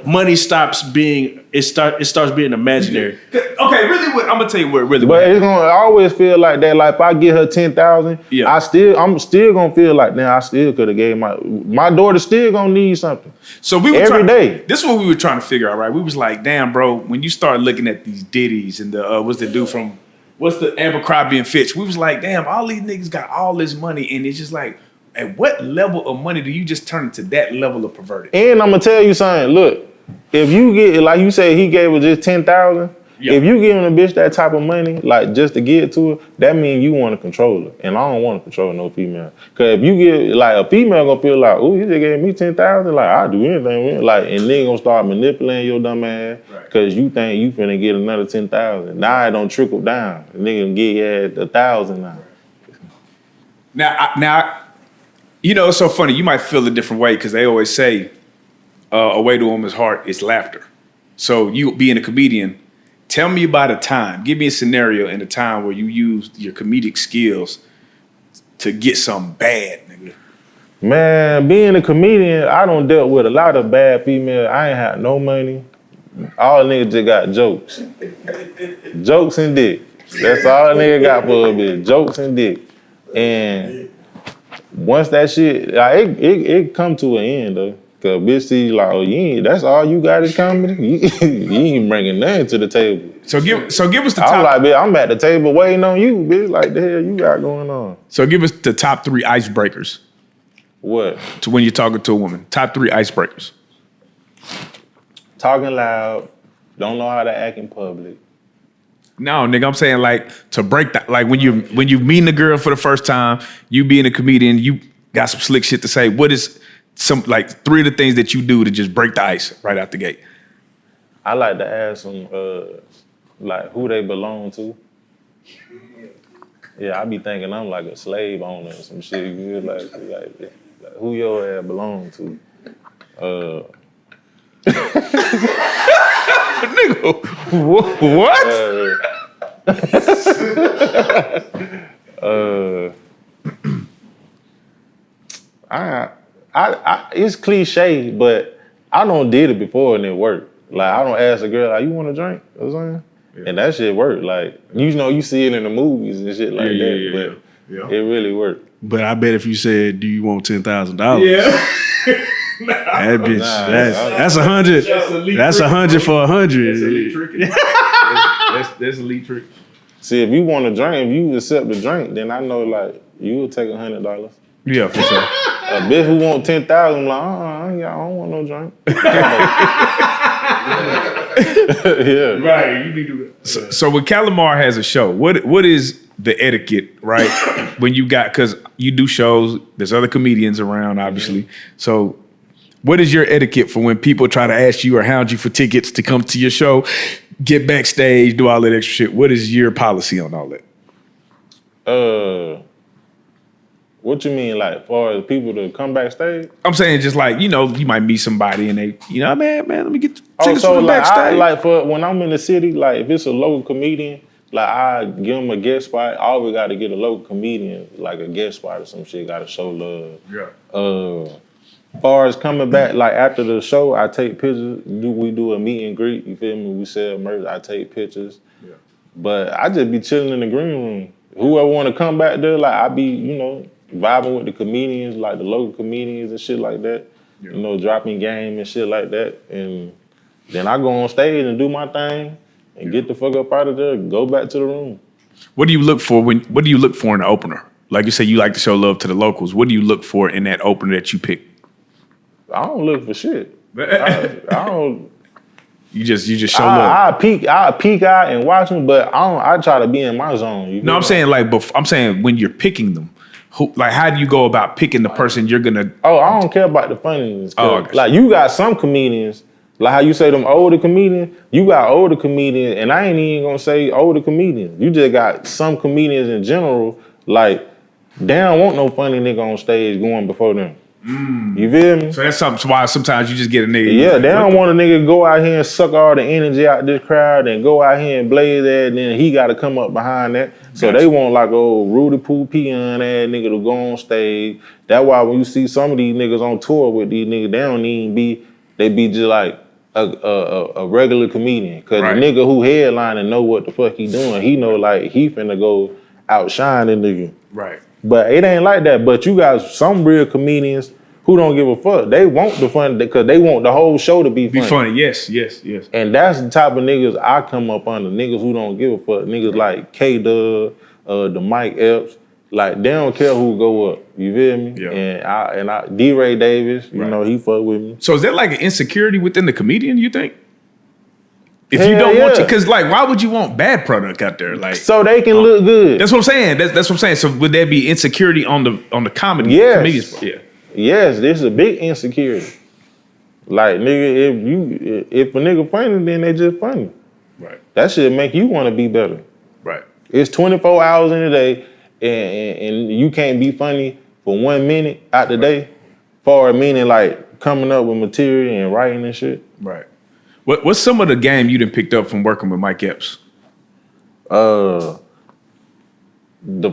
money stops being it starts being imaginary. Okay, really, I'm gonna tell you what really. But it's gonna always feel like that. Like if I get her 10,000, I'm still gonna feel like now I still could have gave my daughter still gonna need something. So we were every day. This is what we were trying to figure out, right? We was like, damn, bro, when you start looking at these ditties and the what's the Abercrombie and Fitch? We was like, damn, all these niggas got all this money, and it's just like, at what level of money do you just turn into that level of perverted? And I'm gonna tell you something. Look, if you get like you say, he gave her just 10,000. Yeah. If you giving a bitch that type of money, like just to get to her, that means you want to control her. And I don't want to control no female. Cause if you get like a female gonna feel like, oh, he just gave me 10,000, like I'll do anything with it. Like, and then gonna start manipulating your dumb ass, right? Cause you think you finna get another 10,000. Now it don't trickle down. The nigga can get you 1,000 now. Now, you know, it's so funny. You might feel a different way because they always say a way to a woman's heart is laughter. So you being a comedian, tell me about a time. Give me a scenario in a time where you used your comedic skills to get something bad, nigga. Man, being a comedian, I done dealt with a lot of bad females. I ain't had no money. All niggas just got jokes. Jokes and dick. That's all nigga got for a bitch. Jokes and dick. And once that shit, like, it come to an end though. Cause bitch see you like, oh, you ain't, that's all you got is comedy? You ain't bringing nothing to the table. So give us the top. I'm like, bitch, I'm at the table waiting on you, bitch. Like, the hell you got going on? So give us the top 3 icebreakers. What? To when you're talking to a woman. Top 3 icebreakers. Talking loud, don't know how to act in public. No, nigga, I'm saying like to break that, like when you meeting a girl for the first time, you being a comedian, you got some slick shit to say. What is some like 3 of the things that you do to just break the ice right out the gate? I like to ask them like who they belong to. Yeah, I be thinking I'm like a slave owner or some shit. You like who your ass belong to? Nigga, what? It's cliche, but I done did it before and it worked. Like I don't ask a girl, like, you want a drink? You know what I'm saying? Yeah. And that shit worked. Like, you know, you see it in the movies and shit like that, but it really worked. But I bet if you said, do you want $10,000? Yeah. That bitch, that's 100. That's 100 for 100. That's elite trick. That's elite trick. See, if you want a drink, if you accept the drink, then I know like you will take $100. Yeah, for sure. A bitch who want 10,000, like, I don't want no drink. Yeah. Right. You need to. So when Calimar has a show, what is the etiquette, right? When you got, because you do shows, there's other comedians around, obviously. So what is your etiquette for when people try to ask you or hound you for tickets to come to your show, get backstage, do all that extra shit? What is your policy on all that? What you mean, like, for people to come backstage? I'm saying just like, you know, you might meet somebody and they, you know, man, let me get tickets so for the like, backstage. Like for when I'm in the city, like if it's a local comedian, like I give them a guest spot. I always got to get a local comedian, like a guest spot or some shit. Got to show love. Yeah. As far as coming back, like after the show, I take pictures. We do a meet and greet. You feel me? We sell merch. I take pictures. Yeah. But I just be chilling in the green room. Whoever want to come back there, like I be, you know, vibing with the comedians, like the local comedians and shit like that. Yeah. You know, dropping game and shit like that. And then I go on stage and do my thing and get the fuck up out of there, go back to the room. What do you look for what do you look for in the opener? Like you say, you like to show love to the locals. What do you look for in that opener that you pick? I don't look for shit. I don't. You just show love. I peek out and watch them, but I try to be in my zone. I'm saying like, I'm saying when you're picking them, like how do you go about picking the person you're gonna? Oh, I don't care about the funniness. Like you got some comedians, like how you say them older comedians. You got older comedians, and I ain't even gonna say older comedians. You just got some comedians in general. Like they don't want no funny nigga on stage going before them. You feel me? So that's something why sometimes you just get a nigga. Yeah, like, they don't want a nigga to go out here and suck all the energy out this crowd and go out here and blaze that, and then he got to come up behind that. So they want like old Rudy Poo peon ass nigga to go on stage. That's why when you see some of these niggas on tour with these niggas, they don't even be. They be just like a regular comedian. Cause the nigga who headlining know what the fuck he doing. He know like he finna go outshine the nigga. Right. But it ain't like that. But you got some real comedians who don't give a fuck. They want the fun because they want the whole show to be funny. Be funny, yes. And that's the type of niggas I come up under. Niggas who don't give a fuck. Niggas like K-Dub, the Mike Epps. Like they don't care who go up. You feel me? Yeah. And I D-Ray Davis, you know, he fuck with me. So is that like an insecurity within the comedian, you think? If you don't want to, because like, why would you want bad product out there? Like, so they can look good. That's what I'm saying. That's what I'm saying. So would there be insecurity on the comedy? Yes. Comedians? Yeah. Yes, this is a big insecurity. Like nigga, if a nigga funny, then they just funny. Right. That shit make you want to be better. Right. It's 24 hours in a day, and you can't be funny for 1 minute out the day. For meaning like coming up with material and writing and shit. Right. What's some of the game you done picked up from working with Mike Epps? The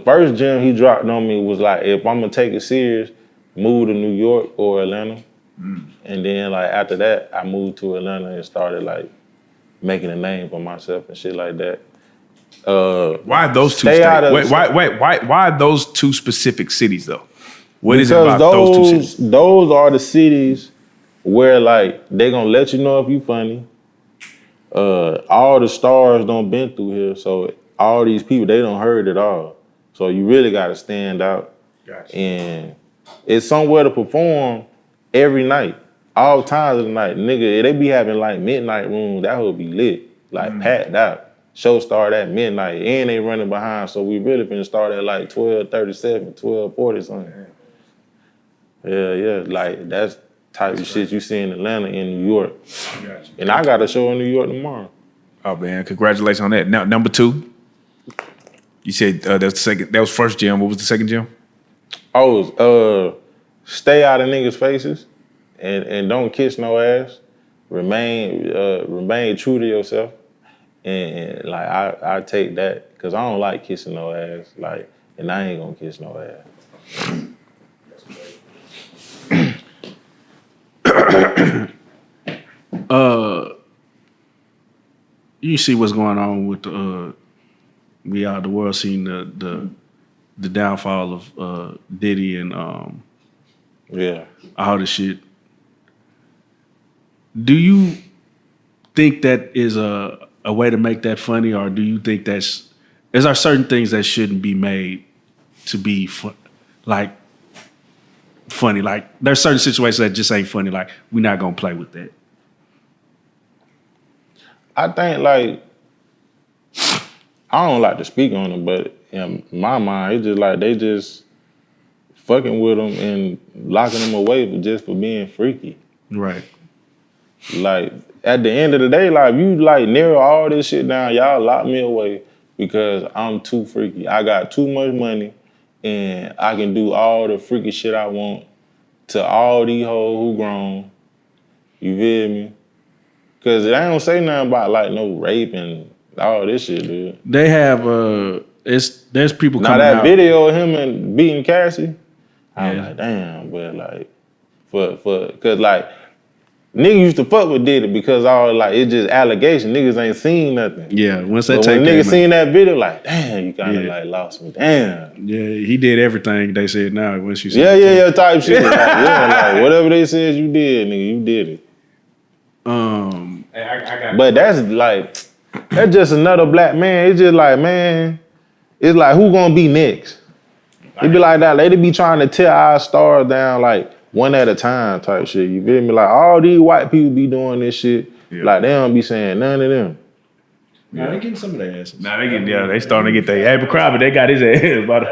first gem he dropped on me was like, if I'm gonna take it serious, move to New York or Atlanta. And then like after that, I moved to Atlanta and started like making a name for myself and shit like that. Why those two states? Why those two specific cities though? What is it about those two cities? Those are the cities where like they gonna let you know if you funny. All the stars don't been through here, so all these people they don't heard it all. So you really gotta stand out. Gotcha. And it's somewhere to perform every night, all times of the night. Nigga, they be having like midnight rooms, that would be lit, like packed out. Show start at midnight, and they running behind, so we really finna start at like 12:37, 12:40 something. Yeah, like that's type of shit you see in Atlanta, in New York. Gotcha. And I got a show in New York tomorrow. Oh man, congratulations on that. Now, number 2, you said that's the second. That was first gem. What was the second gem? Oh, stay out of niggas' faces, and don't kiss no ass. Remain true to yourself, and like I take that because I don't like kissing no ass. Like, and I ain't gonna kiss no ass. You see what's going on with the world seeing the downfall of Diddy and all the shit. Do you think that is a way to make that funny, or do you think is there certain things that shouldn't be made to be funny? Like there's certain situations that just ain't funny. Like we're not gonna play with that. I think like I don't like to speak on it, but in my mind, it's just like they just fucking with them and locking them away just for being freaky. Right. Like at the end of the day, like you like narrow all this shit down, y'all lock me away because I'm too freaky. I got too much money and I can do all the freaky shit I want to all these hoes who grown. You feel me? Cause they don't say nothing about like no rape and all this shit, dude. They have there's people now coming that out. video of him and beating Cassie, I was Yeah. like, damn, but like cause like niggas used to fuck with Diddy because all like it's just allegation. Niggas ain't seen nothing. Yeah, once that But tape when came niggas out, seen that video, like, damn, you kinda Yeah. like lost me. Damn. yeah, he did everything they said now once you said Yeah, type shit. Like, yeah, like whatever they said you did, nigga, you did it. Hey, I got But that's like, that's just another black man. It's just like, man, it's like who gonna be next? It be like that. They be trying to tear our stars down like one at a time type shit. You feel me? Like all these white people be doing this shit. Yeah. Like they don't be saying none of them. Nah, they getting some of their asses. Nah, they starting to get their Abercrombie. They got his ass about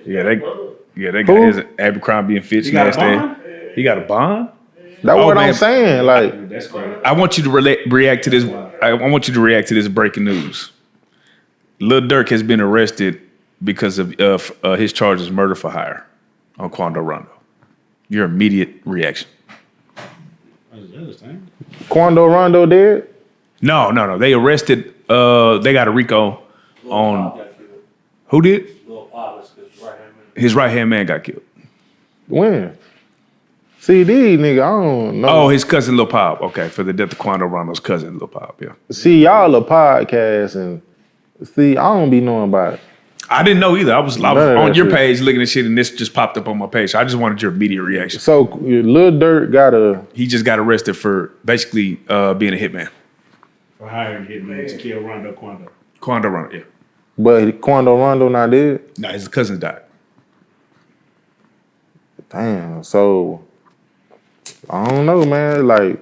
they got his Abercrombie and Fitch nasty. He got a bond. That's what man. I'm saying. Like, That's crazy. I want you to react to this. I want you to react to this breaking news. Lil Durk has been arrested because of his charges murder for hire on Quando Rondo. Your immediate reaction. Quando Rondo dead? No. They arrested. They got a RICO on. Who did? His right hand man got killed. When? CD, nigga, I don't know. Oh, his cousin Lil Pop. Okay, for the death of Quando Rondo's cousin Lil Pop. Yeah. See, y'all a podcast, and see, I don't be knowing about it. I didn't know either. I was on your page looking at shit, and this just popped up on my page. So I just wanted your immediate reaction. So Lil Durk He just got arrested for basically being a hitman. For hiring hitman to kill Quando. Quando Rondo, yeah. But Quando Rondo not dead? No, his cousin died. Damn, so I don't know, man. Like,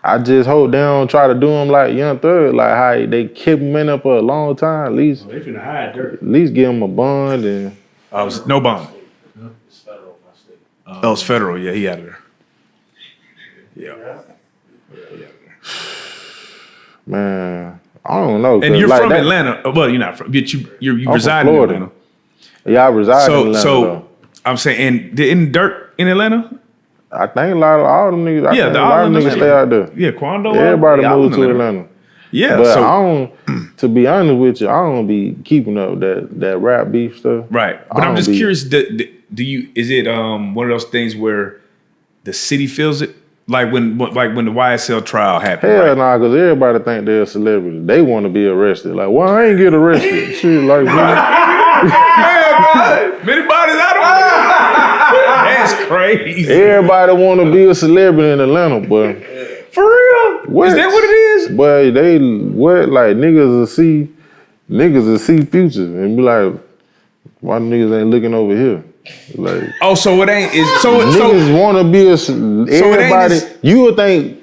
I just hope they don't try to do him like Young Thug, like how they kept him in there for a long time. At least, they finna hide Durk. At least give him a bond and. No bond. It's federal. Oh, it's federal. Yeah, he out of there. Yeah. Man, I don't know. And you're like from Atlanta. Well, you're not from. But you reside in Atlanta. Yeah, I reside in Atlanta. So I'm saying, and in Dirk in Atlanta. I think all them niggas. Yeah, a lot of niggas stay out there. Yeah, Quando. Everybody moved to Atlanta. Yeah, but I don't. To be honest with you, I don't be keeping up that rap beef stuff. Right, but I'm just curious. Do you? Is it one of those things where the city feels it? Like when the YSL trial happened. Hell nah, because everybody think they're a celebrity. They want to be arrested. Like, well, I ain't get arrested. Shit, like, many bodies out of That's crazy. Everybody want to be a celebrity in Atlanta, but for real, what? Is that what it is? But they like niggas will see Future and be like, why niggas ain't looking over here? Like, oh, so it ain't. Niggas want to be everybody. You would think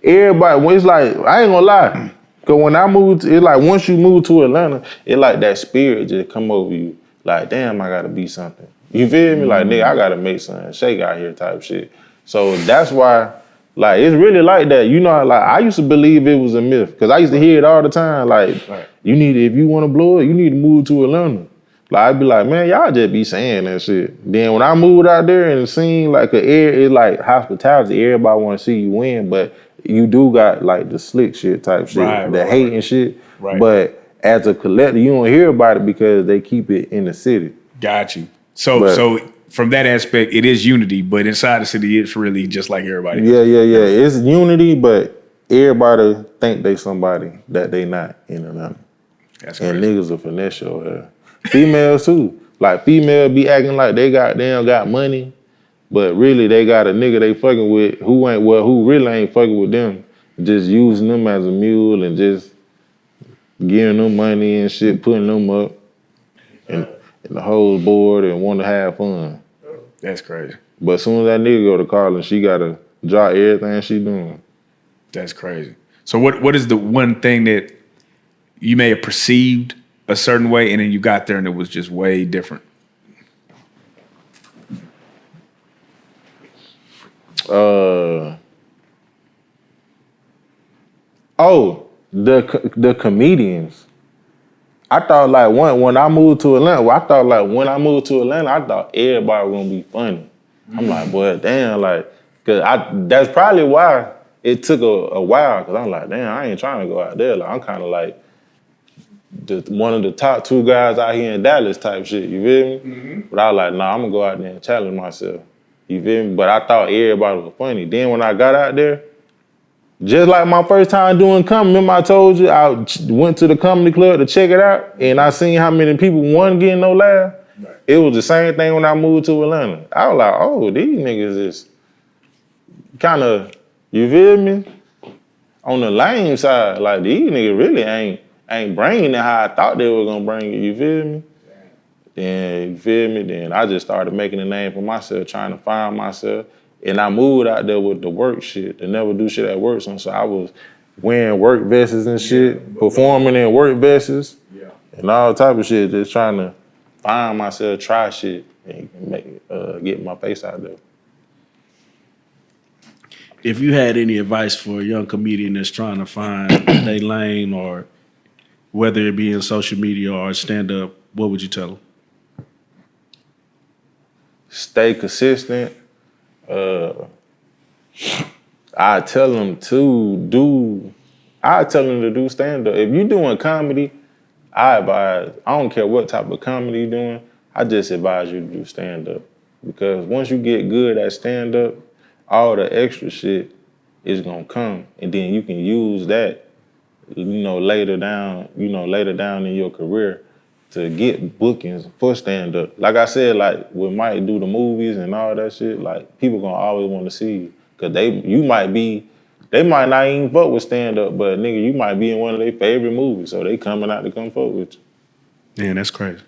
everybody. When it's like, I ain't gonna lie. Cause when I moved, it's like once you move to Atlanta, it like that spirit just come over you. Like, damn, I gotta be something. You feel me? Like, nigga, I gotta make something shake out here type shit. So that's why, like, it's really like that. You know, like I used to believe it was a myth. Cause I used to hear it all the time. Like, you need, if you want to blow it, you need to move to Atlanta. Like, I'd be like, man, y'all just be saying that shit. Then when I moved out there and it seemed like it's like hospitality, everybody want to see you win, but you do got like the slick shit type shit, the hate and shit. Right. But as a collector, you don't hear about it because they keep it in the city. Got you. So from that aspect, it is unity, but inside the city, it's really just like everybody. Yeah. It's unity, but everybody think they somebody that they not in Atlanta. That's crazy. And niggas are finesse your hair. Females too. Like females be acting like they got money, but really they got a nigga they fucking with who really ain't fucking with them. Just using them as a mule and just giving them money and shit, putting them up and the whole board and want to have fun. That's crazy. But as soon as that nigga go to college, she gotta drop everything she doing. That's crazy. So what is the one thing that you may have perceived a certain way, and then you got there and it was just way different? The comedians. I thought like when I moved to Atlanta, I thought everybody was gonna be funny. I'm like, boy, damn, like, that's probably why it took a while, cause I'm like, damn, I ain't trying to go out there. Like, I'm kind of like one of the top two guys out here in Dallas type shit, you feel me? Mm-hmm. But I was like, nah, I'm gonna go out there and challenge myself, you feel me? But I thought everybody was funny. Then when I got out there, just like my first time doing comedy, remember I told you I went to the comedy club to check it out, and I seen how many people wasn't getting no laugh. Right. It was the same thing when I moved to Atlanta. I was like, oh, these niggas is kind of, you feel me? On the lame side, like these niggas really ain't bringing it how I thought they were gonna bring it, you feel me? Then, you feel me? Then I just started making a name for myself, trying to find myself. And I moved out there with the work shit, to never do shit at work. So I was wearing work vests and shit, performing in work vests, and all type of shit, just trying to find myself, try shit, and get my face out there. If you had any advice for a young comedian that's trying to find their lane, or whether it be in social media or stand-up, what would you tell them? Stay consistent. I tell them to do stand-up. If you doing comedy, I advise, I don't care what type of comedy you're doing, I just advise you to do stand-up. Because once you get good at stand-up, all the extra shit is gonna come. And then you can use that, later down in your career to get bookings for stand-up. Like I said, like when Mike do the movies and all that shit, like people gonna always want to see you. Cause they might not even fuck with stand-up, but nigga, you might be in one of their favorite movies. So they coming out to come fuck with you. Man, that's crazy.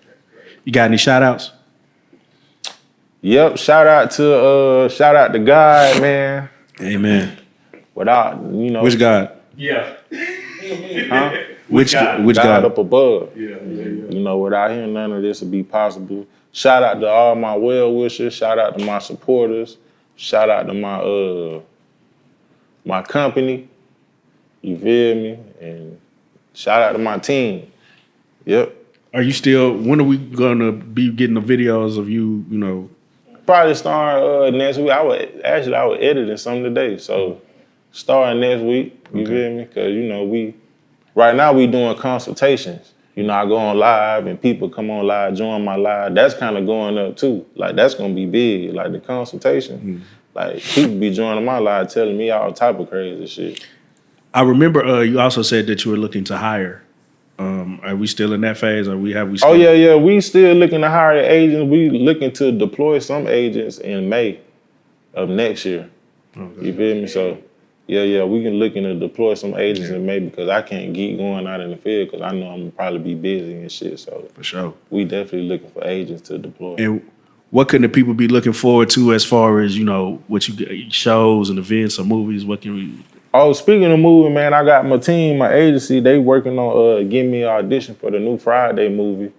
You got any shout outs? Yep, shout out to God, man. Amen. Without, Which God? Yeah. Huh? Which God? Up above. Yeah. Without him, none of this would be possible. Shout out to all my well-wishers. Shout out to my supporters. Shout out to my company. You feel me? And shout out to my team. Yep. Are you still, when are we gonna be getting the videos of you, Probably starting next week. I was editing some today. So starting next week, you feel me? Because, right now we doing consultations. I go on live and people come on live, join my live. That's kind of going up too. Like that's gonna be big. Like the consultation. Like people be joining my live telling me all type of crazy shit. I remember you also said that you were looking to hire. Are we still in that phase? Have we still? Oh yeah. We still looking to hire agents. We looking to deploy some agents in May of next year. Okay. You feel me? So yeah, we can looking to deploy some agents in May because I can't keep going out in the field because I know I'm gonna probably be busy and shit. So for sure, we definitely looking for agents to deploy. And what can the people be looking forward to as far as what you shows and events or movies? What can we? Oh, speaking of movie, man, I got my team, my agency. They working on getting me an audition for the new Friday movie.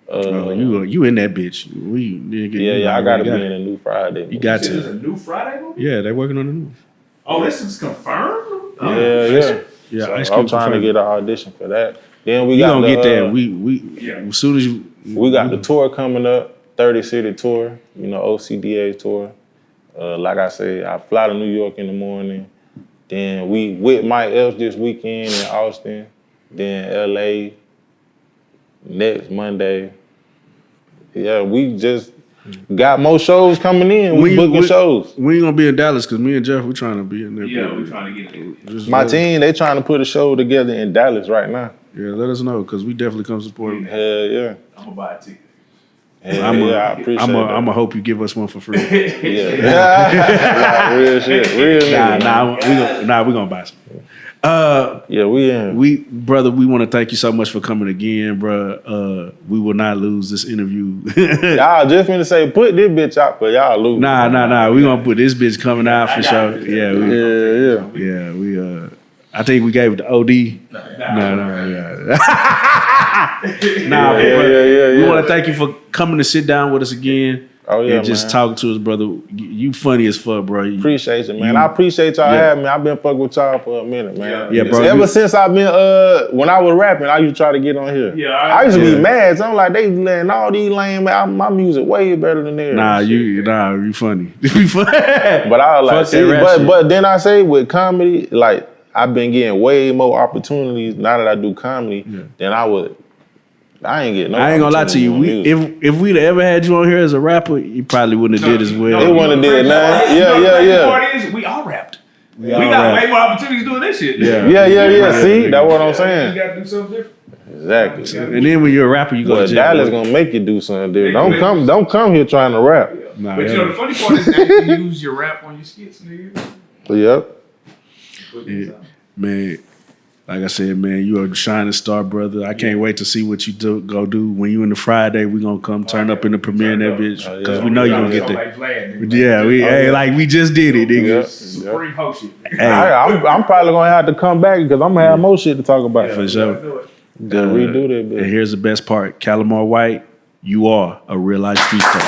You in that bitch? I gotta be in a new Friday movie. You got to. There's a new Friday movie? Yeah, they're working on the new. Oh, this is confirmed? Yeah. So I'm trying to get an audition for that. Then we gonna get that. We as soon as you. We got the tour coming up, 30 city tour. OCDA tour. Like I say, I fly to New York in the morning. Then we with Mike Epps this weekend in Austin. Then LA next Monday. Yeah, we just got more shows coming in. We booking shows. We ain't gonna be in Dallas because me and Jeff, we trying to be in there. Yeah, we trying to get it. My team, they trying to put a show together in Dallas right now. Yeah, let us know because we definitely come support them. Hell yeah. I'm gonna buy a ticket. I appreciate that. I'm gonna hope you give us one for free. Yeah. Real shit. We gonna buy some. We in. Brother, we want to thank you so much for coming again, bro. We will not lose this interview. Y'all just finna say, put this bitch out for y'all lose. Nah. We gonna put this bitch coming out for sure. Yeah. I think we gave it to OD. We want to thank you for coming to sit down with us again. Oh yeah, and just talking to us, brother. You funny as fuck, bro. Appreciate you, man. I appreciate y'all having me. I've been fucking with y'all for a minute, man. Yeah, bro. Ever since I've been when I was rapping, I used to try to get on here. Yeah, I used to be mad. So I'm like, they letting all these lame. My music way better than theirs. You funny. You funny. But I was like, but then I say with comedy, like I've been getting way more opportunities now that I do comedy than I would. I ain't getting no. I ain't gonna lie to you. If we'd ever had you on here as a rapper, you probably wouldn't have did as well. They wouldn't have did nothing. Yeah. The part is, we all rapped. We got way more opportunities doing this shit. Yeah. See, that's what I'm saying. You gotta do something different. Exactly. And then when you're a rapper, you go to jail. Dallas gonna make you do something different. Don't come here trying to rap. But the funny part is that you use your rap on your skits, nigga. Yep. Yeah. Man. Like I said, man, you are a shining star, brother. I can't wait to see what you go do. When you in the Friday, we gonna come turn up in the premiere in that bitch. Because we know you gonna get there. Like we just did it, nigga. Supreme host shit. Hey, I'm probably gonna have to come back because I'm gonna have more shit to talk about. For sure. Redo that bitch. And here's the best part. Calimar White, you are a real life street star.